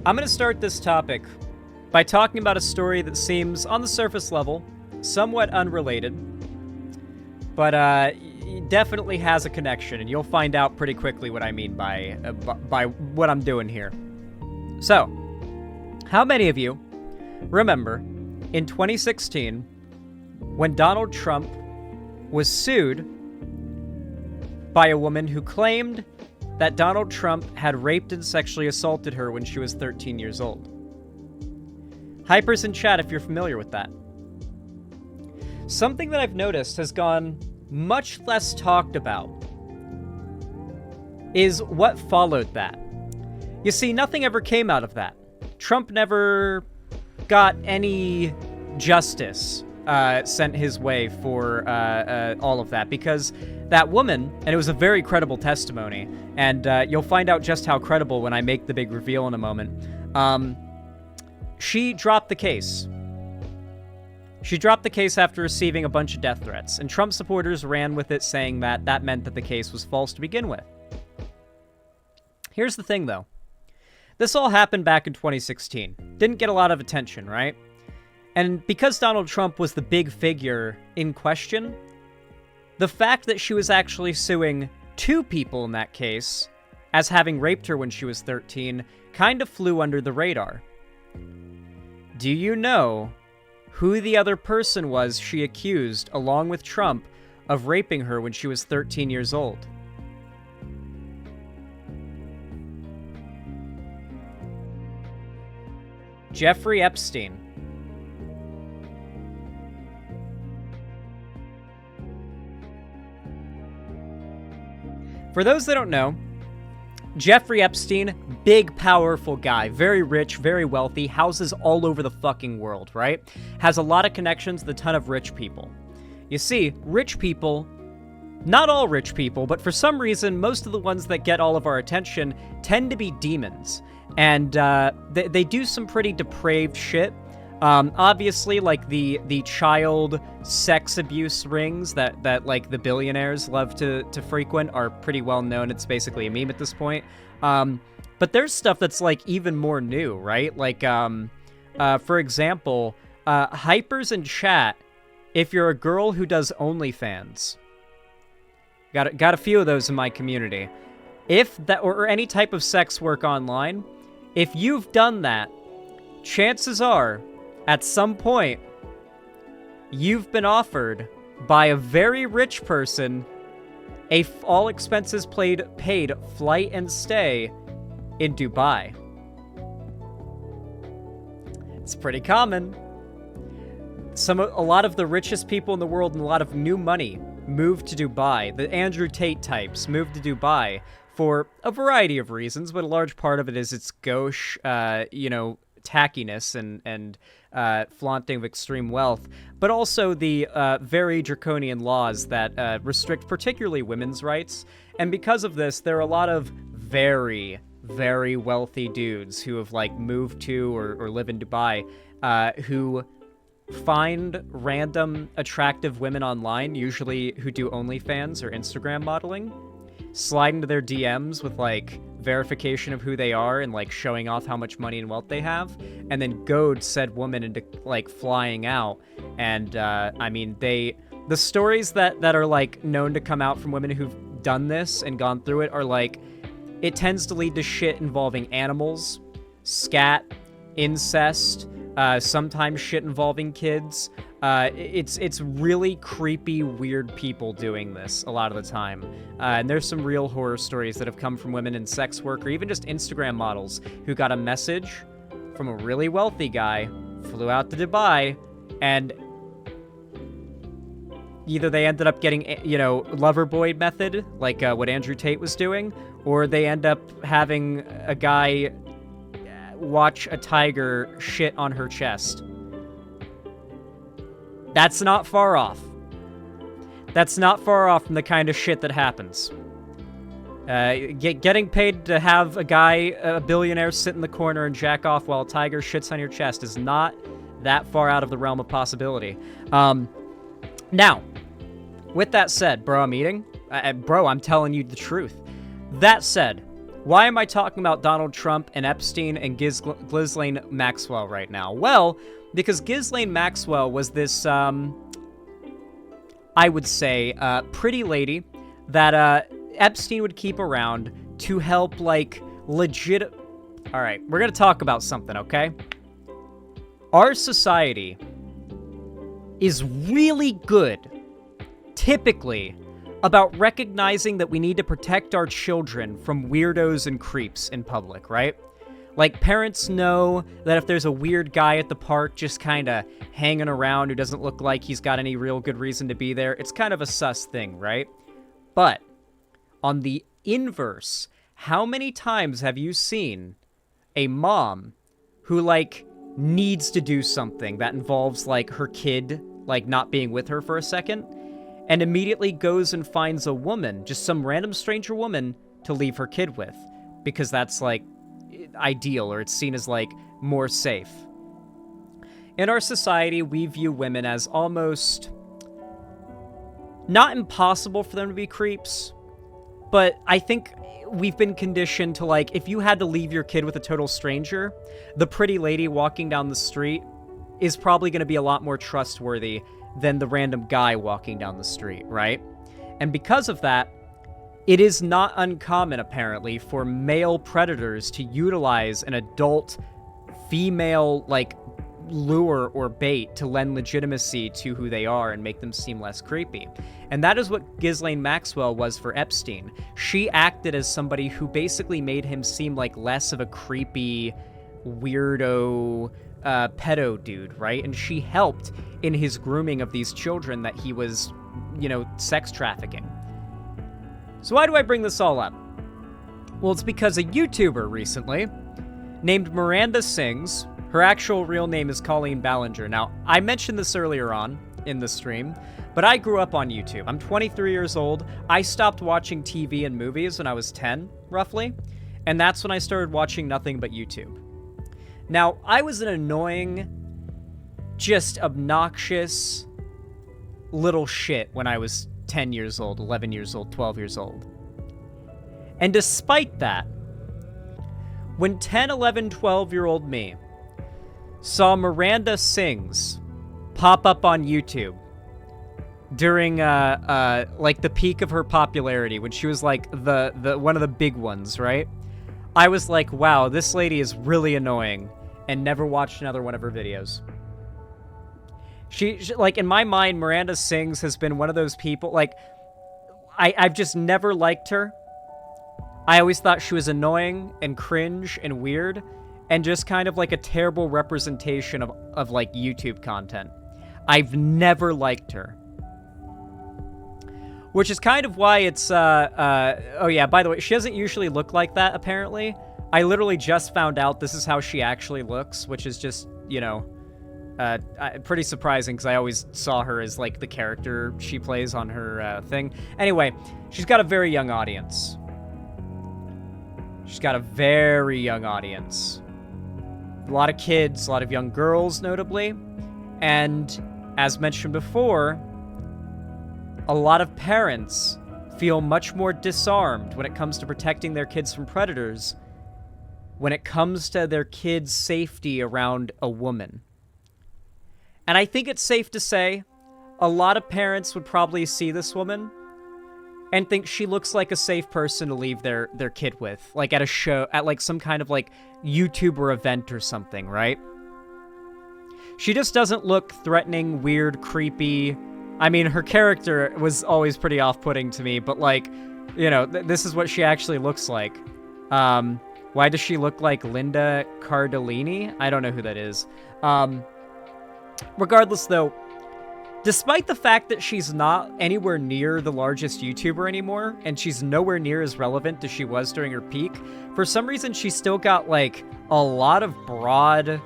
I'm going to start this topic by talking about a story that seems, on the surface level, somewhat unrelated, but definitely has a connection, and you'll find out pretty quickly what I mean by what I'm doing here. So, how many of you remember in 2016 when Donald Trump was sued by a woman who claimed that Donald Trump had raped and sexually assaulted her when she was 13 years old? Hypers in chat if you're familiar with that. Something that I've noticed has gone much less talked about is what followed that. You see, nothing ever came out of that. Trump never got any justice sent his way for all of that, because that woman, and it was a very credible testimony, and you'll find out just how credible when I make the big reveal in a moment, she dropped the case. She dropped the case after receiving a bunch of death threats, and Trump supporters ran with it, saying that that meant that the case was false to begin with. Here's the thing, though. This all happened back in 2016. Didn't get a lot of attention, right? And because Donald Trump was the big figure in question, the fact that she was actually suing two people in that case as having raped her when she was 13 kind of flew under the radar. Do you know who the other person was she accused, along with Trump, of raping her when she was 13 years old? Jeffrey Epstein. For those that don't know, Jeffrey Epstein, big, powerful guy, very rich, very wealthy, houses all over the fucking world, right? Has a lot of connections with a ton of rich people. You see, rich people, not all rich people, but for some reason, most of the ones that get all of our attention tend to be demons. And they do some pretty depraved shit. Obviously, like the child sex abuse rings that like the billionaires love to frequent are pretty well known. It's basically a meme at this point. But there's stuff that's like even more new, right? Like, for example, hypers in chat, if you're a girl who does OnlyFans, got a few of those in my community. If that, or any type of sex work online, if you've done that, chances are, at some point, you've been offered by a very rich person a all expenses paid flight and stay in Dubai. It's pretty common. A lot of the richest people in the world and a lot of new money moved to Dubai. The Andrew Tate types moved to Dubai for a variety of reasons, but a large part of it is its gauche, tackiness and flaunting of extreme wealth, but also the very draconian laws that restrict particularly women's rights. And because of this, there are a lot of very, very wealthy dudes who have like moved to or live in Dubai who find random attractive women online, usually who do OnlyFans or Instagram modeling, slide into their DMs with like verification of who they are and like showing off how much money and wealth they have, and then goad said woman into like flying out. And the stories that are like known to come out from women who've done this and gone through it are like, it tends to lead to shit involving animals, scat, incest, sometimes shit involving kids. It's really creepy, weird people doing this a lot of the time. And there's some real horror stories that have come from women in sex work or even just Instagram models who got a message from a really wealthy guy, flew out to Dubai, and either they ended up getting, lover boy method, like what Andrew Tate was doing, or they end up having a guy watch a tiger shit on her chest. That's not far off. That's not far off from the kind of shit that happens. Getting paid to have a billionaire, sit in the corner and jack off while a tiger shits on your chest is not that far out of the realm of possibility. Now, with that said, bro, I'm telling you the truth. That said, Why am I talking about Donald Trump and Epstein and Ghislaine Maxwell right now? Well, because Ghislaine Maxwell was this, I would say, pretty lady that Epstein would keep around to help, like, legit... All right, we're going to talk about something, okay? Our society is really good, typically, about recognizing that we need to protect our children from weirdos and creeps in public, right? Like, parents know that if there's a weird guy at the park just kind of hanging around who doesn't look like he's got any real good reason to be there, it's kind of a sus thing, right? But on the inverse, how many times have you seen a mom who, like, needs to do something that involves, like, her kid, like, not being with her for a second, and immediately goes and finds a woman, just some random stranger woman, to leave her kid with, because that's, like, ideal, or it's seen as, like, more safe. In our society, we view women as almost not impossible for them to be creeps, but I think we've been conditioned to, like, if you had to leave your kid with a total stranger, the pretty lady walking down the street is probably going to be a lot more trustworthy than the random guy walking down the street, right? And because of that, it is not uncommon, apparently, for male predators to utilize an adult female, like, lure or bait to lend legitimacy to who they are and make them seem less creepy. And that is what Ghislaine Maxwell was for Epstein. She acted as somebody who basically made him seem like less of a creepy, weirdo, pedo dude, right? And she helped in his grooming of these children that he was, you know, sex trafficking. So why do I bring this all up? Well, it's because a YouTuber recently named Miranda Sings, her actual real name is Colleen Ballinger. Now, I mentioned this earlier on in the stream, but I grew up on YouTube. I'm 23 years old. I stopped watching TV and movies when I was 10, roughly, and that's when I started watching nothing but YouTube. Now, I was an annoying, just obnoxious little shit when I was 10 years old, 11 years old, 12 years old. And despite that, when 10, 11, 12-year-old me saw Miranda Sings pop up on YouTube during like the peak of her popularity, when she was like the one of the big ones, right? I was like, wow, this lady is really annoying, and never watched another one of her videos. She like, in my mind, Miranda Sings has been one of those people, like, I've just never liked her. I always thought she was annoying and cringe and weird, and just kind of like a terrible representation of like YouTube content. I've never liked her. Which is kind of why it's, oh yeah, by the way, she doesn't usually look like that, apparently. I literally just found out this is how she actually looks, which is just, you know, pretty surprising, because I always saw her as, like, the character she plays on her thing. Anyway, she's got a very young audience. She's got a very young audience. A lot of kids, a lot of young girls, notably. And, as mentioned before, a lot of parents feel much more disarmed when it comes to protecting their kids from predators, when it comes to their kids' safety around a woman. And I think it's safe to say a lot of parents would probably see this woman and think she looks like a safe person to leave their kid with, like at a show, at like some kind of like YouTuber event or something, right? She just doesn't look threatening, weird, creepy. I mean, her character was always pretty off-putting to me, but like, you know, this is what she actually looks like. Why does she look like Linda Cardellini? I don't know who that is. Regardless, though, despite the fact that she's not anywhere near the largest YouTuber anymore, and she's nowhere near as relevant as she was during her peak, for some reason she still got, like, a lot of broad,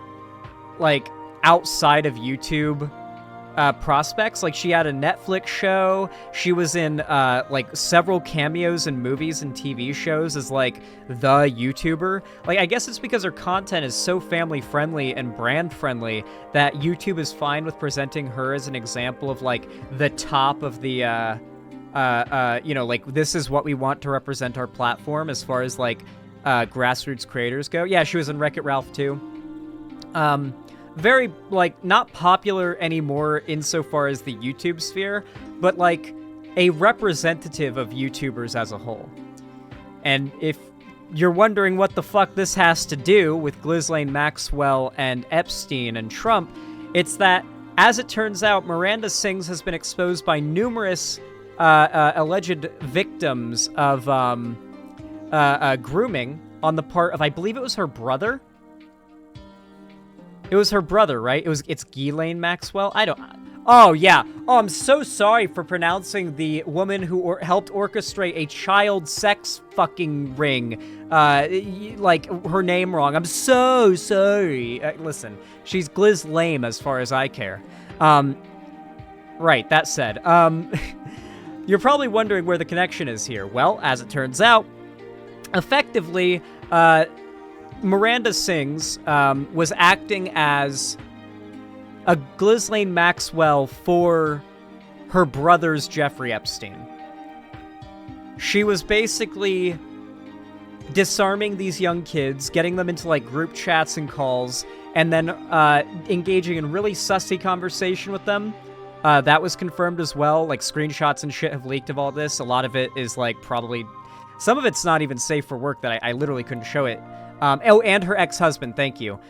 like, outside of YouTube prospects. Like, she had a Netflix show, she was in, like, several cameos in movies and TV shows as, like, the YouTuber. Like, I guess it's because her content is so family-friendly and brand-friendly that YouTube is fine with presenting her as an example of, like, the top of the, you know, like, this is what we want to represent our platform as far as, like, grassroots creators go. Yeah, she was in Wreck-It Ralph too. Very, like, not popular anymore insofar as the YouTube sphere, but, like, a representative of YouTubers as a whole. And if you're wondering what the fuck this has to do with Ghislaine Maxwell and Epstein and Trump, it's that, as it turns out, Miranda Sings has been exposed by numerous alleged victims of grooming on the part of, I believe it was her brother. It was her brother, right? It's Ghislaine Maxwell? Oh, yeah. Oh, I'm so sorry for pronouncing the woman who helped orchestrate a child sex fucking ring, like, her name wrong. I'm so sorry. Listen, she's Ghislaine as far as I care. Right, that said, you're probably wondering where the connection is here. Well, as it turns out, effectively, Miranda Sings was acting as a Ghislaine Maxwell for her brother's Jeffrey Epstein. She was basically disarming these young kids, getting them into, like, group chats and calls, and then engaging in really sussy conversation with them. That was confirmed as well. Like, screenshots and shit have leaked of all this. A lot of it is, like, probably... Some of it's not even safe for work that I literally couldn't show it. Oh, and her ex-husband, thank you.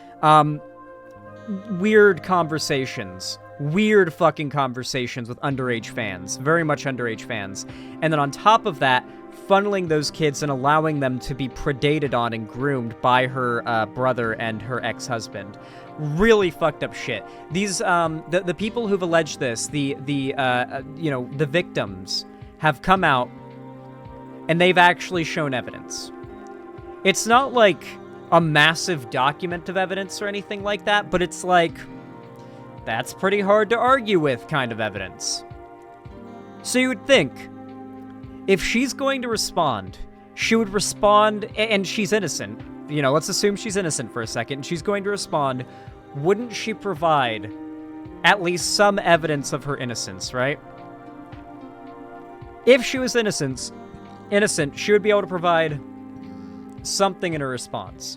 Weird conversations. Weird fucking conversations with underage fans. Very much underage fans. And then on top of that, funneling those kids and allowing them to be predated on and groomed by her brother and her ex-husband. Really fucked up shit. These, the people who've alleged this, the victims, have come out and they've actually shown evidence. It's not like a massive document of evidence or anything like that, but it's like, that's pretty hard to argue with kind of evidence. So you would think, if she's going to respond, she would respond, and she's innocent. You know, let's assume she's innocent for a second, and she's going to respond. Wouldn't she provide at least some evidence of her innocence, right? If she was innocent, she would be able to provide something in her response.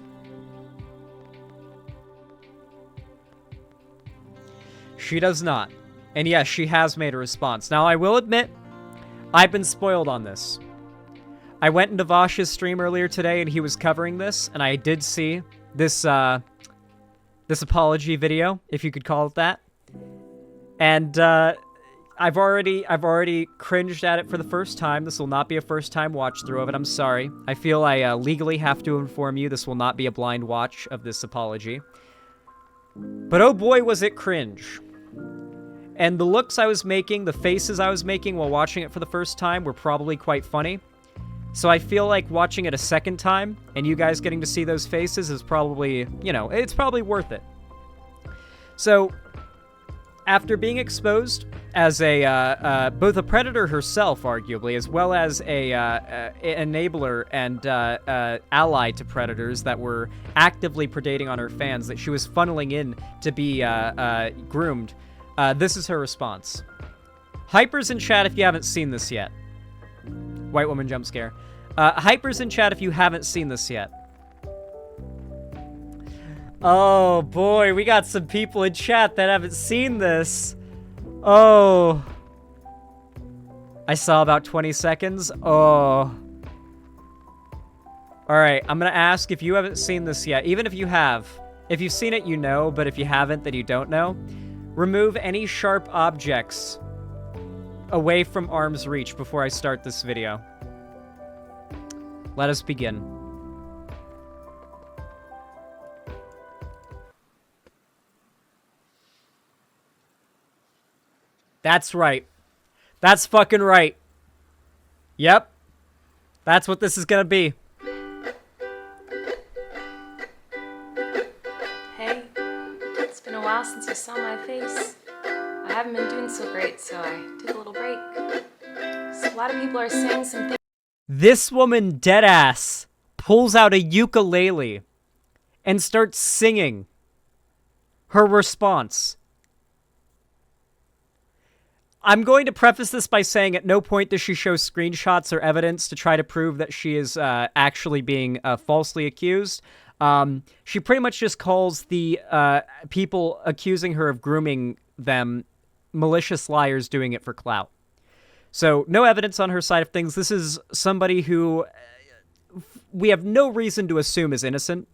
She does not. And yes, she has made a response. Now, I will admit, I've been spoiled on this. I went into Vash's stream earlier today, and he was covering this, and I did see this, this apology video, if you could call it that. And, I've already cringed at it for the first time. This will not be a first-time watch-through of it. I'm sorry. I feel I legally have to inform you this will not be a blind watch of this apology. But oh boy, was it cringe. And the looks I was making, the faces I was making while watching it for the first time were probably quite funny. So I feel like watching it a second time and you guys getting to see those faces is probably, you know, it's probably worth it. So, after being exposed as a both a predator herself, arguably, as well as a enabler and ally to predators that were actively predating on her fans, that she was funneling in to be groomed, this is her response. Hypers in chat if you haven't seen this yet. White woman jump scare. Hypers in chat if you haven't seen this yet. Oh, boy, we got some people in chat that haven't seen this. Oh. I saw about 20 seconds. Oh. Alright, I'm gonna ask if you haven't seen this yet. Even if you have. If you've seen it, you know, but if you haven't, then you don't know. Remove any sharp objects away from arm's reach before I start this video. Let us begin. That's right. That's fucking right. Yep. That's what this is gonna be. Hey, it's been a while since you saw my face. I haven't been doing so great, so I took a little break. So a lot of people are saying some things. This woman deadass pulls out a ukulele and starts singing her response. I'm going to preface this by saying at no point does she show screenshots or evidence to try to prove that she is actually being falsely accused. She pretty much just calls the people accusing her of grooming them malicious liars doing it for clout. So no evidence on her side of things. This is somebody who we have no reason to assume is innocent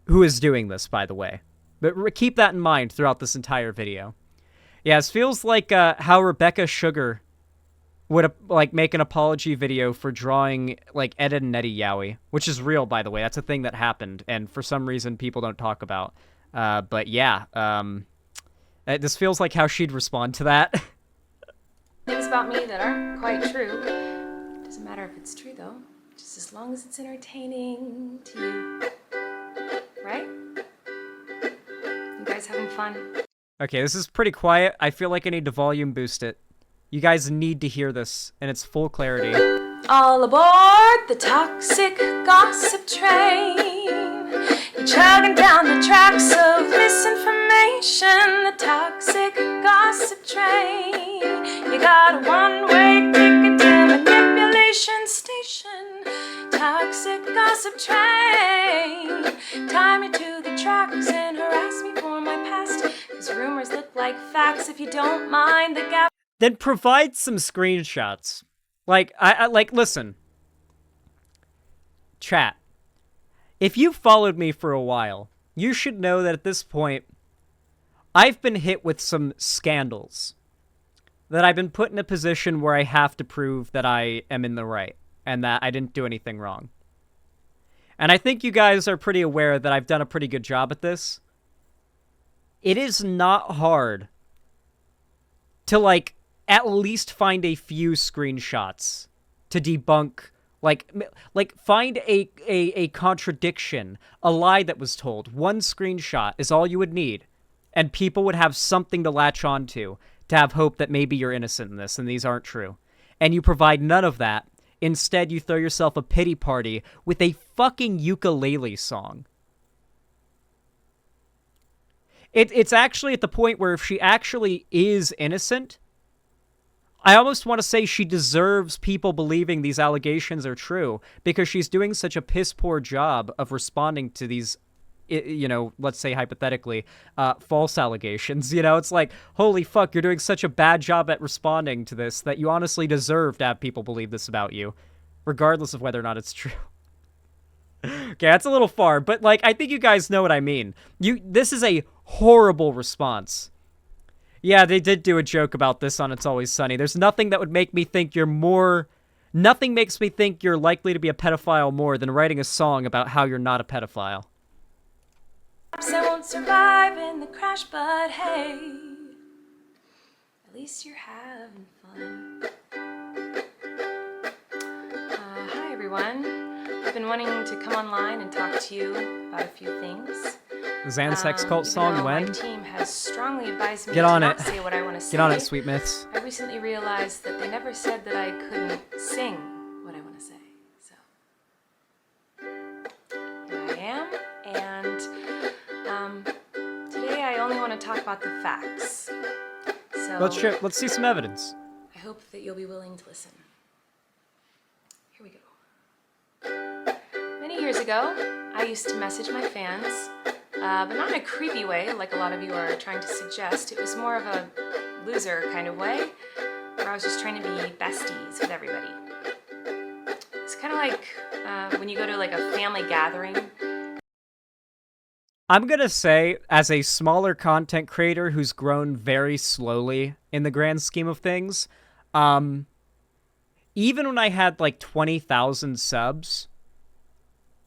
who is doing this, by the way. But keep that in mind throughout this entire video. Yeah, this feels like how Rebecca Sugar would like make an apology video for drawing like Ed, Edd and Eddy Yowie, which is real, by the way. That's a thing that happened, and for some reason people don't talk about. But yeah, this feels like how she'd respond to that. Things about me that aren't quite true. Doesn't matter if it's true though, just as long as it's entertaining to you. Right? You guys having fun? Okay, this is pretty quiet. I feel like I need to volume boost it. You guys need to hear this in its full clarity. All aboard the toxic gossip train. You're chugging down the tracks of misinformation. The toxic gossip train. You got a one-way ticket to manipulation station. Toxic gossip train. Tie me to the tracks and harass me for my past. 'Cause rumors look like facts if you don't mind the gap. Then provide some screenshots. Like, listen. Chat. If you've followed me for a while, you should know that at this point, I've been hit with some scandals. That I've been put in a position where I have to prove that I am in the right, and that I didn't do anything wrong. And I think you guys are pretty aware that I've done a pretty good job at this. It is not hard to, like, at least find a few screenshots to debunk, like find a contradiction, a lie that was told. One screenshot is all you would need, and people would have something to latch onto to have hope that maybe you're innocent in this and these aren't true. And you provide none of that. Instead, you throw yourself a pity party with a fucking ukulele song. It's actually at the point where if she actually is innocent, I almost want to say she deserves people believing these allegations are true because she's doing such a piss-poor job of responding to these, you know, let's say hypothetically, false allegations. You know, it's like, holy fuck, you're doing such a bad job at responding to this that you honestly deserve to have people believe this about you, regardless of whether or not it's true. Okay, that's a little far, but, like, I think you guys know what I mean. This is a horrible response. Yeah, they did do a joke about this on It's Always Sunny. There's nothing that would make me think you're more... Nothing makes me think you're likely to be a pedophile more than writing a song about how you're not a pedophile. Perhaps I won't survive in the crash, but hey, at least you're having fun. Hi, everyone. I've been wanting to come online and talk to you about a few things. Zan Sex Cult song, when? My team has strongly advised me Get to on not it. say what I want to say. Get on it, Sweet Myths. I recently realized that they never said that I couldn't sing what I want to say. So here I am, and today I only want to talk about the facts. So Let's see some evidence. I hope that you'll be willing to listen. Here we go. Many years ago, I used to message my fans, but not in a creepy way like a lot of you are trying to suggest. It was more of a loser kind of way, where I was just trying to be besties with everybody. It's kind of like when you go to like a family gathering. I'm gonna say, as a smaller content creator who's grown very slowly in the grand scheme of things, even when I had like 20,000 subs,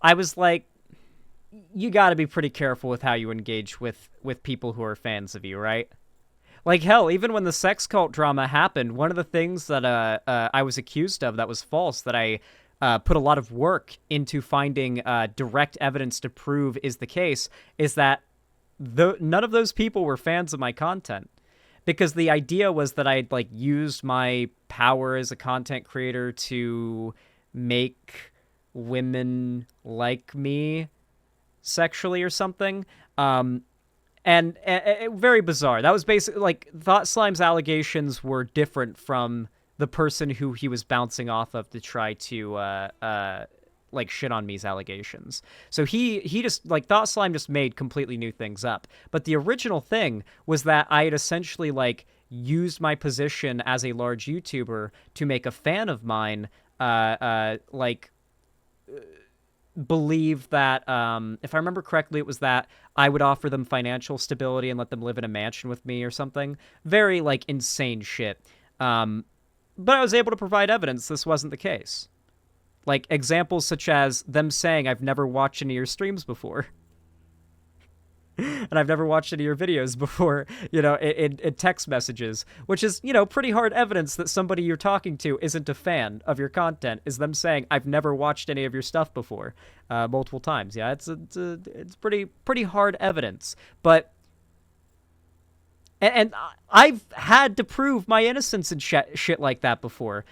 I was like, you gotta be pretty careful with how you engage with people who are fans of you, right? Like, hell, even when the sex cult drama happened, one of the things that I was accused of that was false, that I put a lot of work into finding direct evidence to prove is the case, is that none of those people were fans of my content. Because the idea was that I'd, like, used my power as a content creator to make women like me sexually or something. And very bizarre. That was basically, like, Thought Slime's allegations were different from the person who he was bouncing off of to try to, like, shit on me's allegations. So he just, like, Thought Slime just made completely new things up. But the original thing was that I had essentially, like, used my position as a large YouTuber to make a fan of mine, believe that, if I remember correctly, it was that I would offer them financial stability and let them live in a mansion with me or something. Very, like, insane shit. But I was able to provide evidence this wasn't the case. Like, examples such as them saying, I've never watched any of your streams before. And I've never watched any of your videos before, you know, in text messages, which is, you know, pretty hard evidence that somebody you're talking to isn't a fan of your content, is them saying, I've never watched any of your stuff before, multiple times. Yeah, it's pretty hard evidence. But, and I've had to prove my innocence and shit like that before.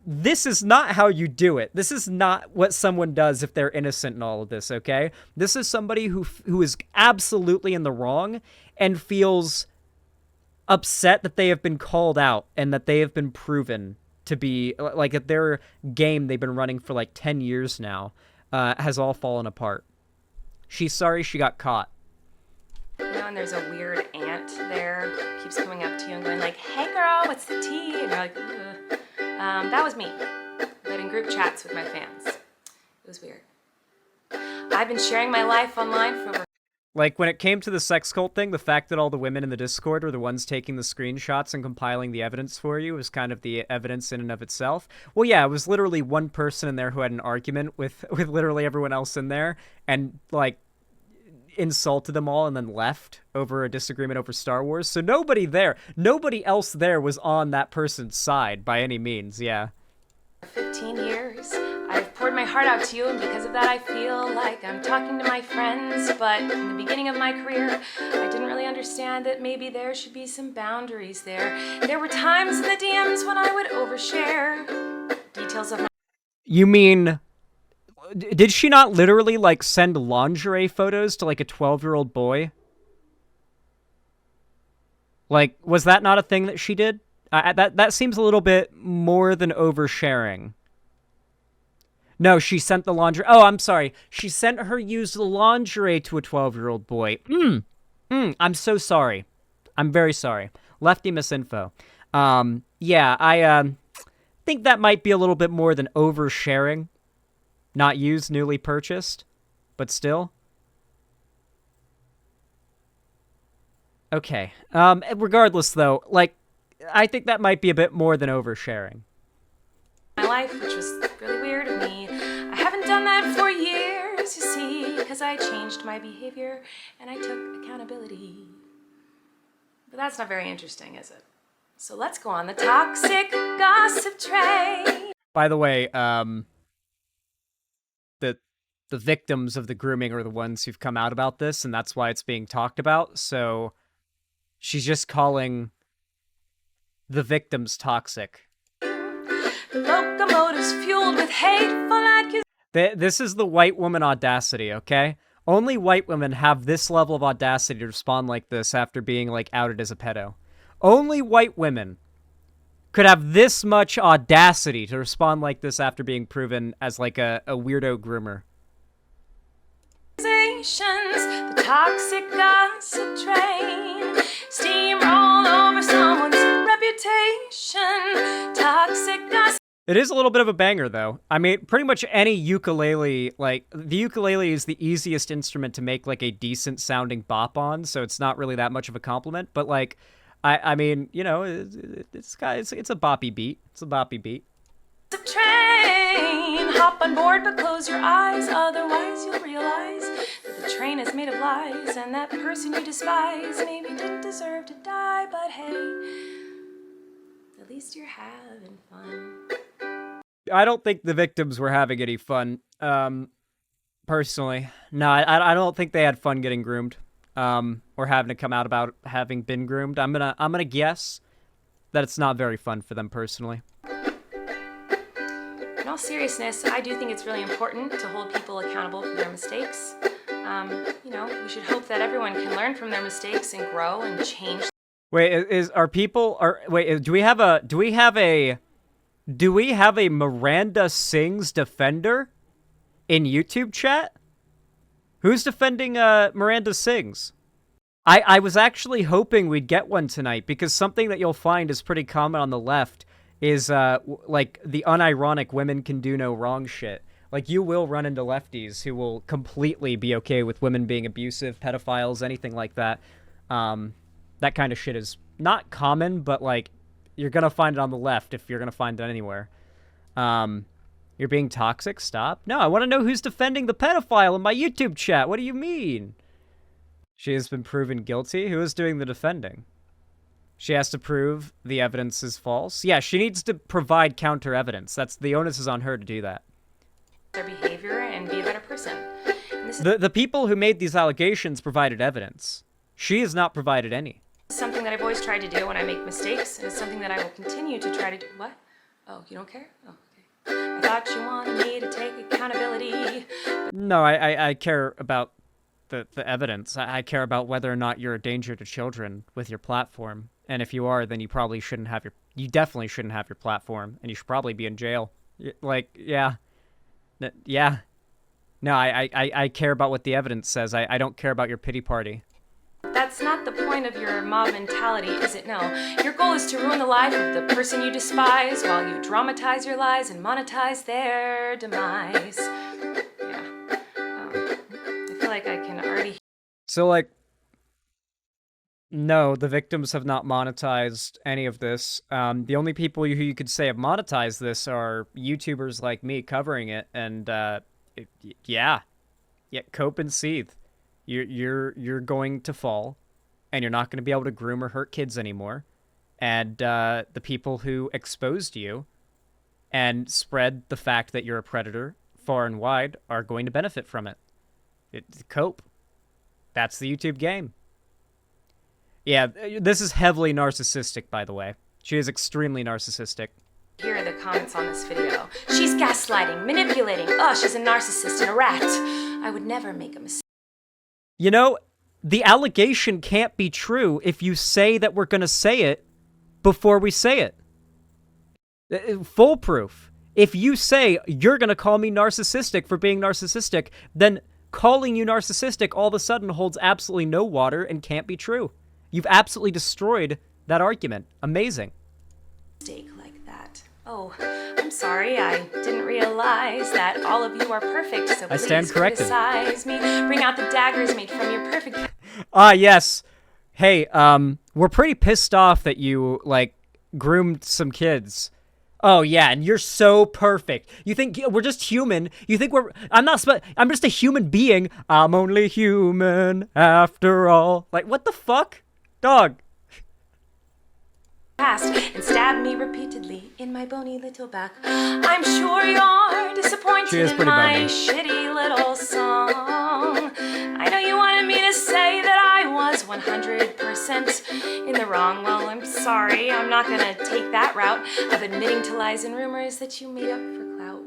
This is not how you do it. This is not what someone does if they're innocent in all of this, okay? This is somebody who is absolutely in the wrong and feels upset that they have been called out and that they have been proven to be, like, that their game they've been running for like 10 years now has all fallen apart. She's sorry she got caught. You know, and there's a weird aunt there, keeps coming up to you and going like, hey girl, what's the tea? And you're like, ugh. That was me, but in group chats with my fans. It was weird. I've been sharing my life online for over... Like, when it came to the sex cult thing, the fact that all the women in the Discord were the ones taking the screenshots and compiling the evidence for you was kind of the evidence in and of itself. Well, yeah, it was literally one person in there who had an argument with literally everyone else in there, and, like, insulted them all and then left over a disagreement over Star Wars. So nobody else there was on that person's side by any means. Yeah. 15 years. I've poured my heart out to you, and because of that I feel like I'm talking to my friends, but in the beginning of my career I didn't really understand that maybe there should be some boundaries there. There were times in the DMs when I would overshare details of my... You mean, did she not literally, like, send lingerie photos to, like, a 12-year-old boy? Like, was that not a thing that she did? That seems a little bit more than oversharing. No, she sent the lingerie... Oh, I'm sorry. She sent her used lingerie to a 12-year-old boy. I'm so sorry. I'm very sorry. Lefty misinfo. Yeah, I think that might be a little bit more than oversharing. Not used, newly purchased, but still. Okay. Regardless, though, like, I think that might be a bit more than oversharing. My life, which was really weird of me. I haven't done that for years, you see, because I changed my behavior and I took accountability. But that's not very interesting, is it? So let's go on the toxic gossip train. By the way, the victims of the grooming are the ones who've come out about this, and that's why it's being talked about. So she's just calling the victims toxic. The locomotive's fueled with hateful accusations. This is the white woman audacity, okay? Only white women have this level of audacity to respond like this after being, like, outed as a pedo. Only white women could have this much audacity to respond like this after being proven as, like, a weirdo groomer. The toxic gossip train steamroll over someone's reputation. Toxic gossip. It is a little bit of a banger, though. I mean, pretty much any ukulele, like, the ukulele is the easiest instrument to make, like, a decent-sounding bop on, so it's not really that much of a compliment, but, like, I mean, you know, it's a boppy beat. It's a boppy beat. Train, hop on board, but close your eyes, otherwise you'll realize that the train is made of lies, and that person you despise maybe didn't deserve to die, but hey, at least you're having fun. I don't think the victims were having any fun, personally. No, I don't think they had fun getting groomed, or having to come out about having been groomed. I'm gonna guess that it's not very fun for them personally. In all seriousness, I do think it's really important to hold people accountable for their mistakes. You know, we should hope that everyone can learn from their mistakes and grow and change. Wait, do we have a Miranda Sings defender in YouTube chat? Who's defending Miranda Sings? I was actually hoping we'd get one tonight, because something that you'll find is pretty common on the left is like the unironic women can do no wrong shit. Like, you will run into lefties who will completely be okay with women being abusive, pedophiles, anything like that. That kind of shit is not common, but, like, you're gonna find it on the left if you're gonna find it anywhere. You're being toxic? Stop. No, I want to know who's defending the pedophile in my YouTube chat. What do you mean? She has been proven guilty? Who is doing the defending? She has to prove the evidence is false? Yeah, she needs to provide counter evidence. The onus is on her to do that. Their behavior and be a better person. The people who made these allegations provided evidence. She has not provided any. It's something that I've always tried to do when I make mistakes, and it's something that I will continue to try to do. What? Oh, you don't care? Oh, okay. I thought you wanted me to take accountability. No, I care about the evidence. I care about whether or not you're a danger to children with your platform. And if you are, then you probably shouldn't have you definitely shouldn't have your platform, and you should probably be in jail. Like, yeah. Yeah. No, I care about what the evidence says. I don't care about your pity party. That's not the point of your mob mentality, is it? No. Your goal is to ruin the life of the person you despise while you dramatize your lies and monetize their demise. Yeah. I feel like I can already... So, like, no, the victims have not monetized any of this. The only people who you could say have monetized this are YouTubers like me covering it, and yeah, cope and seethe. You're going to fall, and you're not going to be able to groom or hurt kids anymore. And the people who exposed you and spread the fact that you're a predator far and wide are going to benefit from it. Cope. That's the YouTube game. Yeah, this is heavily narcissistic, by the way. She is extremely narcissistic. Here are the comments on this video. She's gaslighting, manipulating. Oh, she's a narcissist and a rat. I would never make a mistake. You know, the allegation can't be true if you say that we're going to say it before we say it. Foolproof. If you say you're going to call me narcissistic for being narcissistic, then calling you narcissistic all of a sudden holds absolutely no water and can't be true. You've absolutely destroyed that argument. Amazing. Mistake like that. Oh, I'm sorry. I didn't realize that all of you are perfect. So I stand corrected. Criticize me. Bring out the daggers made from your perfect. Yes. Hey, we're pretty pissed off that you like groomed some kids. Oh yeah, and you're so perfect. You think we're just human? You think I'm just a human being. I'm only human after all. Like, what the fuck? Dog. Past and stabbed me repeatedly in my bony little back. I'm sure you're disappointed in my shitty little song. I know you wanted me to say that I was 100% in the wrong. Well, I'm sorry. I'm not gonna take that route of admitting to lies and rumors that you made up for clout.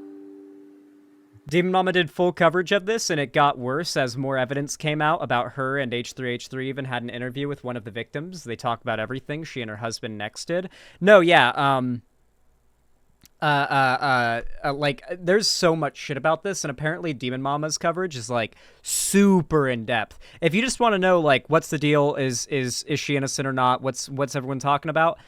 Demon Mama did full coverage of this, and it got worse as more evidence came out about her, and H3H3 even had an interview with one of the victims. They talk about everything. She and her husband next did. No, yeah, like, there's so much shit about this, and apparently Demon Mama's coverage is, like, super in-depth. If you just want to know, like, what's the deal, is she innocent or not, what's everyone talking about,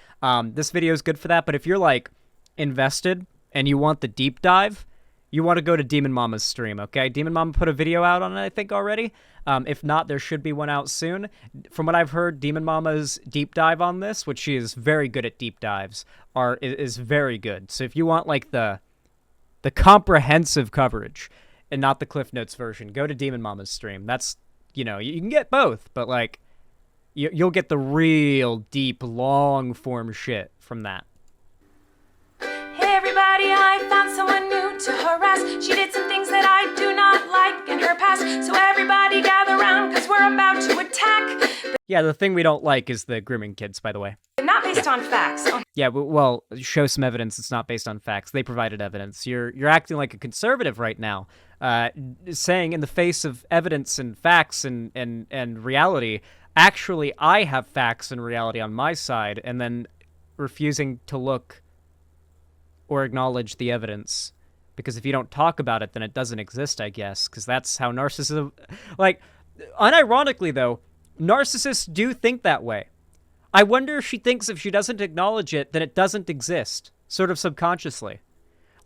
this video is good for that, but if you're, like, invested and you want the deep dive, you want to go to Demon Mama's stream, okay? Demon Mama put a video out on it, I think, already. If not, there should be one out soon. From what I've heard, Demon Mama's deep dive on this, which she is very good at deep dives, is very good. So if you want, like, the comprehensive coverage and not the Cliff Notes version, go to Demon Mama's stream. That's, you know, you can get both, but, like, you'll get the real deep, long-form shit from that. Hey everybody, I found someone new to harass. She did some things that I do not like in her past. So everybody gather round, cause we're about to attack. Yeah, the thing we don't like is the grooming kids, by the way. Not based on facts. Oh, Yeah, well, show some evidence it's not based on facts. They provided evidence. You're acting like a conservative right now, saying in the face of evidence and facts and reality, actually, I have facts and reality on my side, and then refusing to look or acknowledge the evidence. Because if you don't talk about it, then it doesn't exist, I guess. Because that's how narcissism... Like, unironically, though, narcissists do think that way. I wonder if she thinks if she doesn't acknowledge it, then it doesn't exist, sort of subconsciously.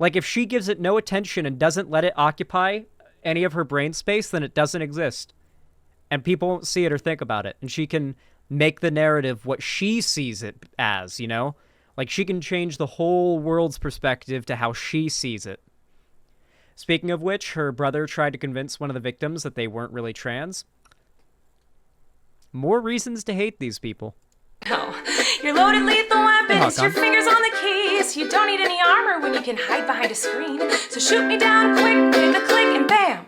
Like, if she gives it no attention and doesn't let it occupy any of her brain space, then it doesn't exist. And people won't see it or think about it. And she can make the narrative what she sees it as, you know? Like, she can change the whole world's perspective to how she sees it. Speaking of which, her brother tried to convince one of the victims that they weren't really trans. More reasons to hate these people. no. Your loaded lethal weapons, Hey, your Hawkon. fingers on the keys. You don't need any armor when you can hide behind a screen. So shoot me down quick, hit the click, and bam!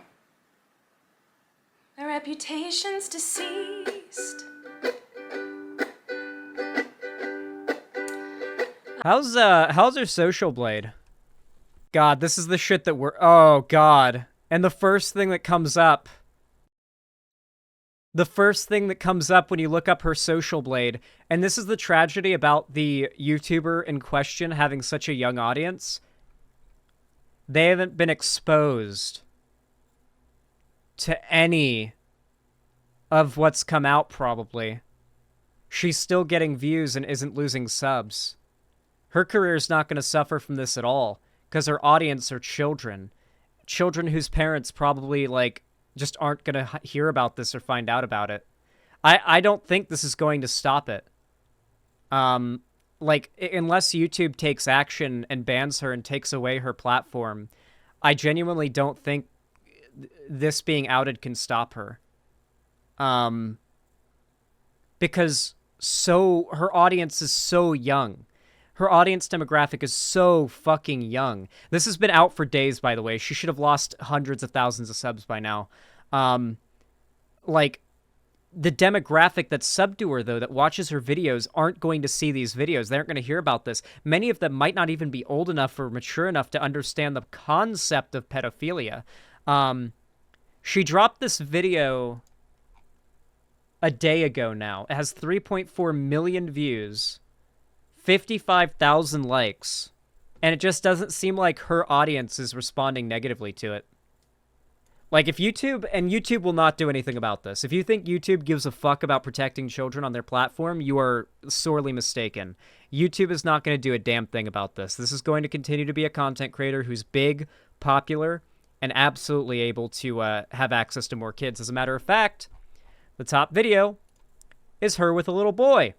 My reputation's deceased. How's her social blade? God, this is the shit that we're... Oh, God. And the first thing that comes up... The first thing that comes up when you look up her social blade, and this is the tragedy about the YouTuber in question having such a young audience, they haven't been exposed to any of what's come out, probably. She's still getting views and isn't losing subs. Her career is not going to suffer from this at all, because her audience are children. Children whose parents probably, like, just aren't going to hear about this or find out about it. I don't think this is going to stop it. Like, unless YouTube takes action and bans her and takes away her platform, I genuinely don't think this being outed can stop her. Because her audience is so young. Her audience demographic is so fucking young. This has been out for days, by the way. She should have lost hundreds of thousands of subs by now. Like, the demographic that's subbed to her, though, that watches her videos, aren't going to see these videos. They aren't going to hear about this. Many of them might not even be old enough or mature enough to understand the concept of pedophilia. She dropped this video a day ago now. It has 3.4 million views. 55,000 likes, and it just doesn't seem like her audience is responding negatively to it. Like, if YouTube will not do anything about this. If you think YouTube gives a fuck about protecting children on their platform, you are sorely mistaken. YouTube is not going to do a damn thing about this. This is going to continue to be a content creator who's big, popular, and absolutely able to have access to more kids. As a matter of fact, the top video is her with a little boy.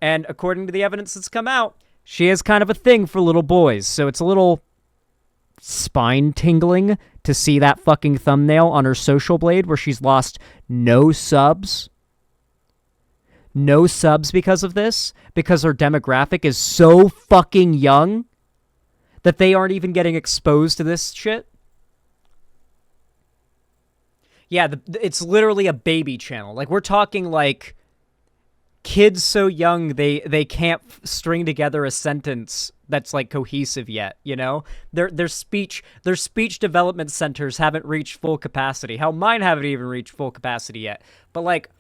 And according to the evidence that's come out, she has kind of a thing for little boys. So it's a little spine-tingling to see that fucking thumbnail on her social blade where she's lost no subs. No subs because of this. Because her demographic is so fucking young that they aren't even getting exposed to this shit. Yeah, it's literally a baby channel. Like, we're talking like... kids so young they can't string together a sentence that's like cohesive yet, you know? Their speech development centers haven't reached full capacity. Hell, mine haven't even reached full capacity yet. But like,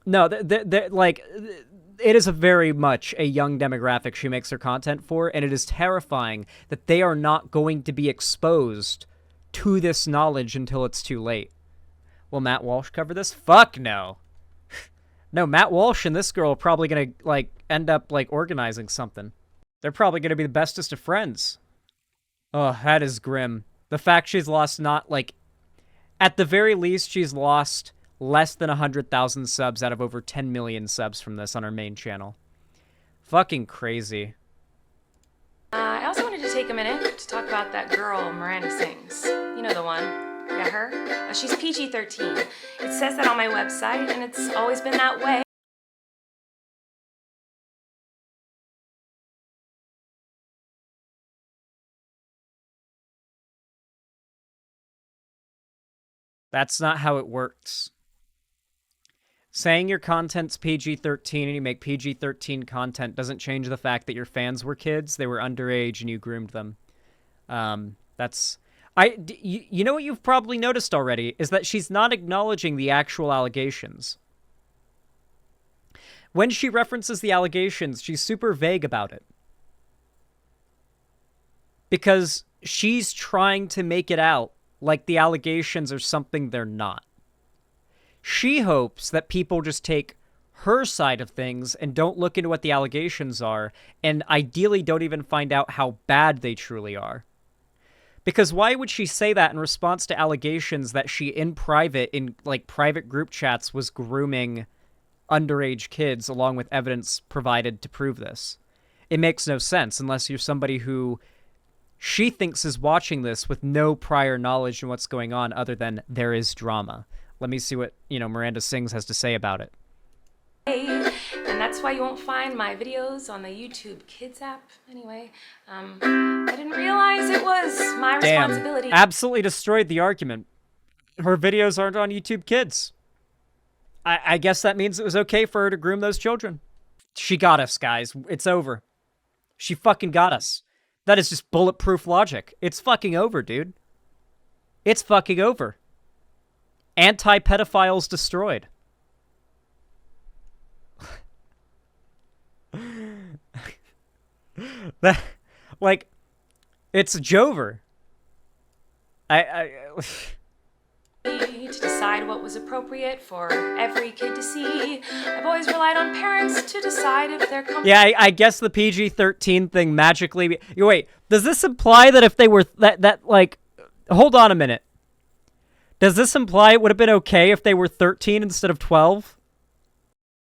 no, they're like, it is a very much a young demographic she makes her content for, and it is terrifying that they are not going to be exposed to this knowledge until it's too late. Will Matt Walsh cover this? Fuck no. No, Matt Walsh and this girl are probably going to, like, end up, like, organizing something. They're probably going to be the bestest of friends. Oh, that is grim. The fact she's lost not, like... At the very least, she's lost less than 100,000 subs out of over 10 million subs from this on her main channel. Fucking crazy. I also wanted to take a minute to talk about that girl, Miranda Sings. You know the one. Yeah, her. She's PG-13. It says that on my website, and it's always been that way. That's not how it works. Saying your content's PG-13 and you make PG-13 content doesn't change the fact that your fans were kids. They were underage and you groomed them. You know what you've probably noticed already is that she's not acknowledging the actual allegations. When she references the allegations, she's super vague about it. Because she's trying to make it out like the allegations are something they're not. She hopes that people just take her side of things and don't look into what the allegations are, and ideally don't even find out how bad they truly are. Because why would she say that in response to allegations that she, in private, in like private group chats, was grooming underage kids along with evidence provided to prove this? It makes no sense unless you're somebody who she thinks is watching this with no prior knowledge of what's going on other than there is drama. Let me see what, Miranda Sings has to say about it. And that's why you won't find my videos on the YouTube Kids app. Anyway, I didn't realize it was my responsibility. Absolutely destroyed the argument. Her videos aren't on YouTube Kids. I guess that means it was okay for her to groom those children. She got us, guys. It's over. She fucking got us. That is just bulletproof logic. It's fucking over, dude. It's fucking over. Anti-pedophiles destroyed. That, like, it's Jover. To decide what was appropriate for every kid to see. I've always relied on parents to decide if they're comfortable. Yeah, I guess the PG-13 thing magically... Wait, does this imply that if they were... like... Hold on a minute. Does this imply it would have been okay if they were 13 instead of 12?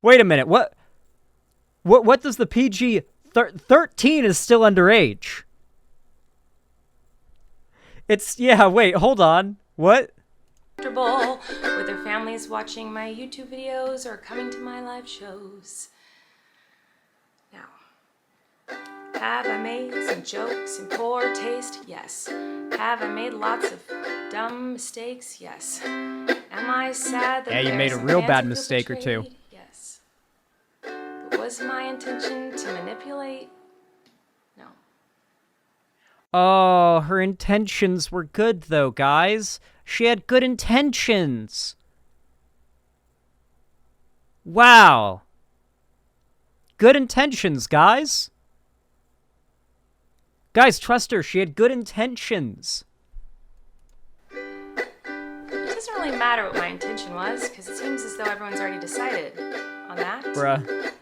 Wait a minute, what does the PG... 13 is still underage. Yeah, wait, hold on. What? Comfortable with their families watching my YouTube videos or coming to my live shows. Now, have I made some jokes in poor taste? Yes. Have I made lots of dumb mistakes? Yes. Am I sad that you made a real bad mistake or two. Yes. But was my intention to manipulate? No. Oh, her intentions were good, though, guys. She had good intentions. Wow. Good intentions, guys. Guys, trust her. She had good intentions. It doesn't really matter what my intention was, because it seems as though everyone's already decided on that. Bruh.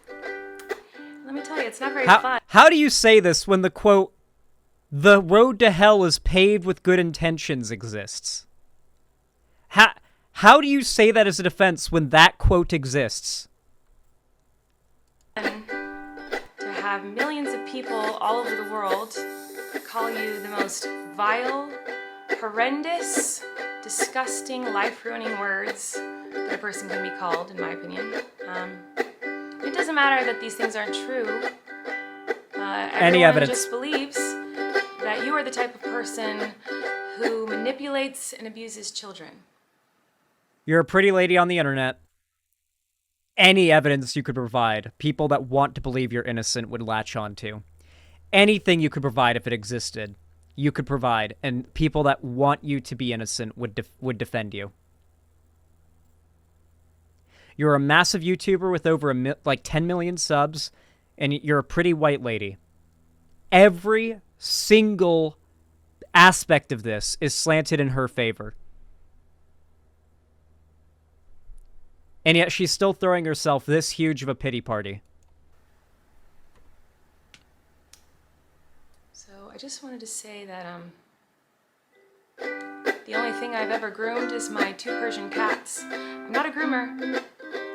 Let me tell you, it's not very fun. How do you say this when the quote, "The road to hell is paved with good intentions" exists? How do you say that as a defense when that quote exists? To have millions of people all over the world call you the most vile, horrendous, disgusting, life-ruining words that a person can be called, in my opinion. It doesn't matter that these things aren't true. Any evidence? Just believes that you are the type of person who manipulates and abuses children. You're a pretty lady on the internet. Any evidence you could provide, people that want to believe you're innocent would latch onto. Anything you could provide if it existed, you could provide, and people that want you to be innocent would defend you. You're a massive YouTuber with over 10 million subs, and you're a pretty white lady. Every single aspect of this is slanted in her favor. And yet she's still throwing herself this huge of a pity party. So I just wanted to say that the only thing I've ever groomed is my 2 Persian cats. I'm not a groomer.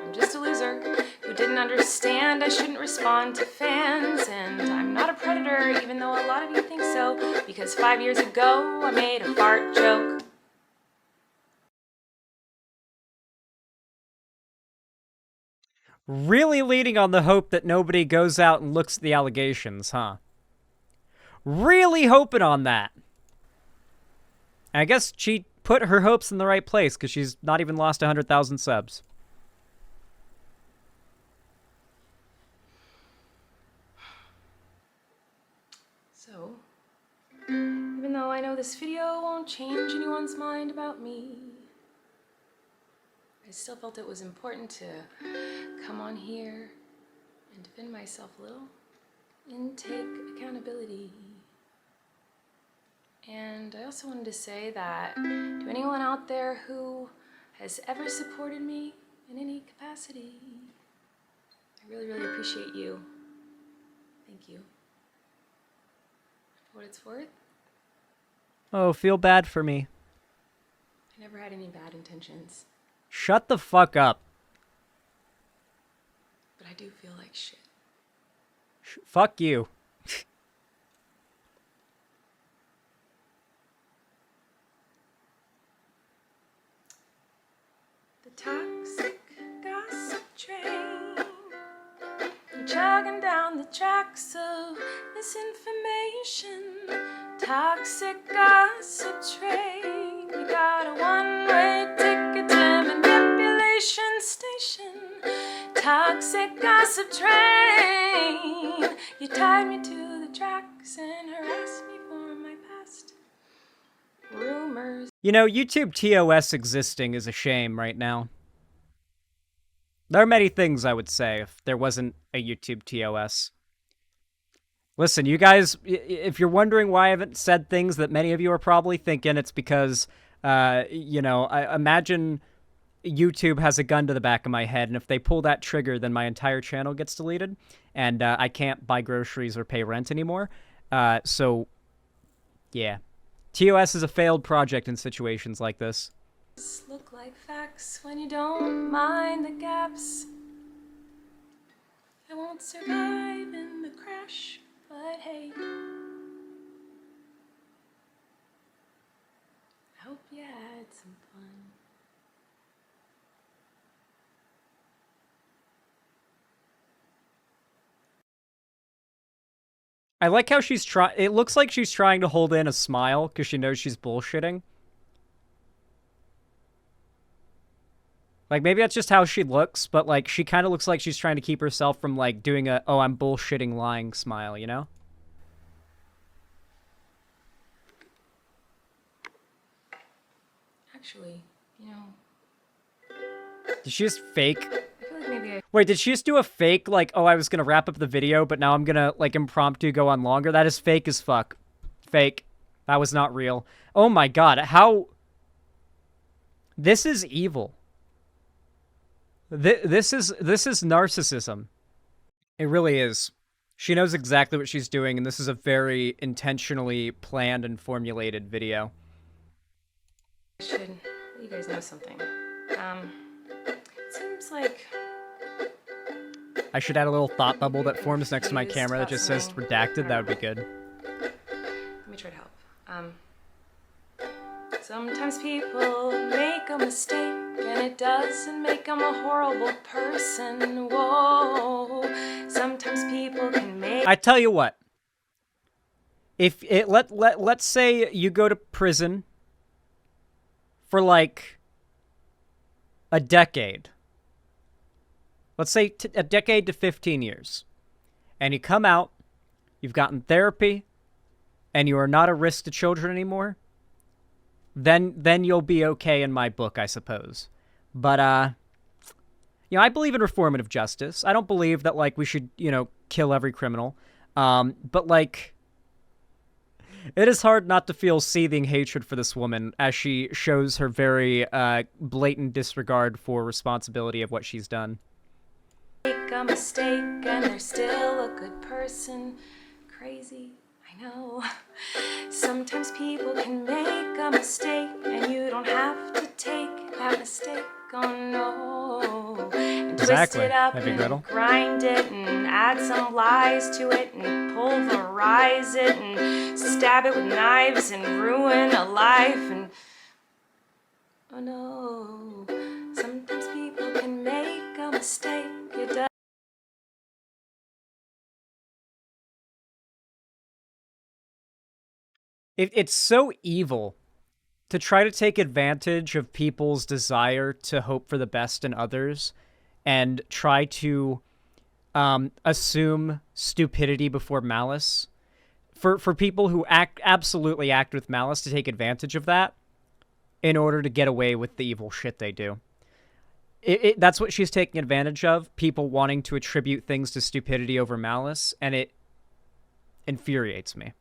I'm just a loser who didn't understand I shouldn't respond to fans, and I'm not a predator, even though a lot of you think so, because 5 years ago I made a fart joke. Really leaning on the hope that nobody goes out and looks at the allegations, huh? Really hoping on that. I guess she put her hopes in the right place, because she's not even lost 100,000 subs. Even though I know this video won't change anyone's mind about me, I still felt it was important to come on here and defend myself a little and take accountability. And I also wanted to say that to anyone out there who has ever supported me in any capacity, I really, really appreciate you. Thank you. For what it's worth, Oh, feel bad for me. I never had any bad intentions, Shut the fuck up. but I do feel like shit. Fuck you. The toxic gossip train, chugging down the tracks of misinformation. Toxic gossip train, you got a one-way ticket to manipulation station. Toxic gossip train, you tied me to the tracks and harassed me for my past rumors. You know, YouTube TOS existing is a shame right now. There are many things I would say if there wasn't a YouTube TOS. Listen, you guys, if you're wondering why I haven't said things that many of you are probably thinking, it's because, you know, I imagine YouTube has a gun to the back of my head, and if they pull that trigger, then my entire channel gets deleted, and I can't buy groceries or pay rent anymore. So, yeah. TOS is a failed project in situations like this. Look like facts when you don't mind the gaps. I won't survive in the crash, but hey, I hope you had some fun. I like how she's it looks like she's trying to hold in a smile because she knows she's bullshitting. Like, maybe that's just how she looks, but, like, she kind of looks like she's trying to keep herself from, like, doing a, oh, I'm bullshitting lying smile, you know? Actually, you know, Did she just fake? I feel like maybe Wait, did she just do a fake, like, oh, I was gonna wrap up the video, but now I'm gonna, like, impromptu go on longer? That is fake as fuck. Fake. That was not real. Oh my god, how... This is evil. This is narcissism. It really is. She knows exactly what she's doing, and this is a very intentionally planned and formulated video. I should let you guys know something. It seems like I should add a little thought bubble that forms next to my camera that just says redacted. That would be good. let me try to help. Sometimes people make a mistake, and it doesn't make them a horrible person. Whoa. Sometimes people can make... I tell you what. If it let's say you go to prison for like a decade. Let's say a decade to 15 years. And you come out, you've gotten therapy, and you are not a risk to children anymore. Then you'll be okay in my book, I suppose. But, you know, I believe in reformative justice. I don't believe that, like, we should, you know, kill every criminal. But, like, it is hard not to feel seething hatred for this woman as she shows her very, blatant disregard for responsibility of what she's done. Make a mistake, and they're still a good person. Crazy. I know. Sometimes people can make a mistake, and you don't have to take that mistake. Oh no. And Exactly. twist it up Heavy and metal. grind it and add some lies to it and pulverize it and stab it with knives and ruin a life. And oh no. Sometimes people can make a mistake. It does. It's so evil to try to take advantage of people's desire to hope for the best in others and try to assume stupidity before malice for people who absolutely act with malice to take advantage of that in order to get away with the evil shit they do. That's what she's taking advantage of, people wanting to attribute things to stupidity over malice, and it infuriates me.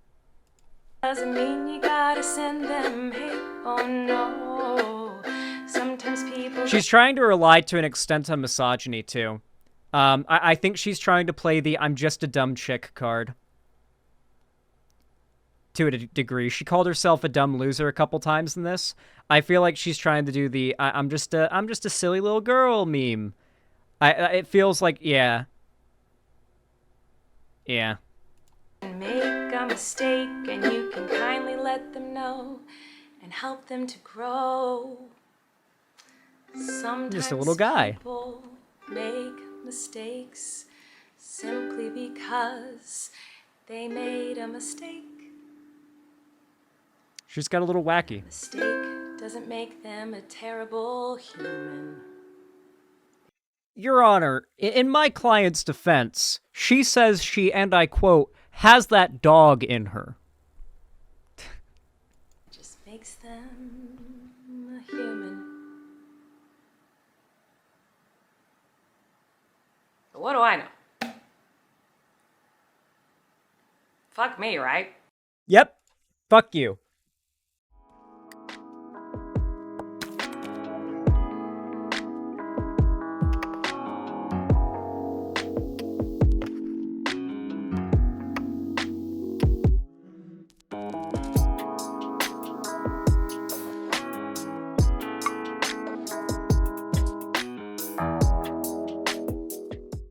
Doesn't mean you gotta send them hate, oh no. Sometimes people... She's trying to rely to an extent on misogyny, too. I think she's trying to play the I'm just a dumb chick card. To a degree. She called herself a dumb loser a couple times in this. I feel like she's trying to do the I'm just a silly little girl meme. It feels like, yeah. Yeah. Make a mistake and you can kindly let them know and help them to grow. Sometimes just a little guy. People make mistakes simply because they made a mistake. She's got a little wacky. A mistake doesn't make them a terrible human. Your Honor, in my client's defense, she says she, and I quote, has that dog in her. Just makes them a human. But what do I know? Fuck me, right? Yep. Fuck you.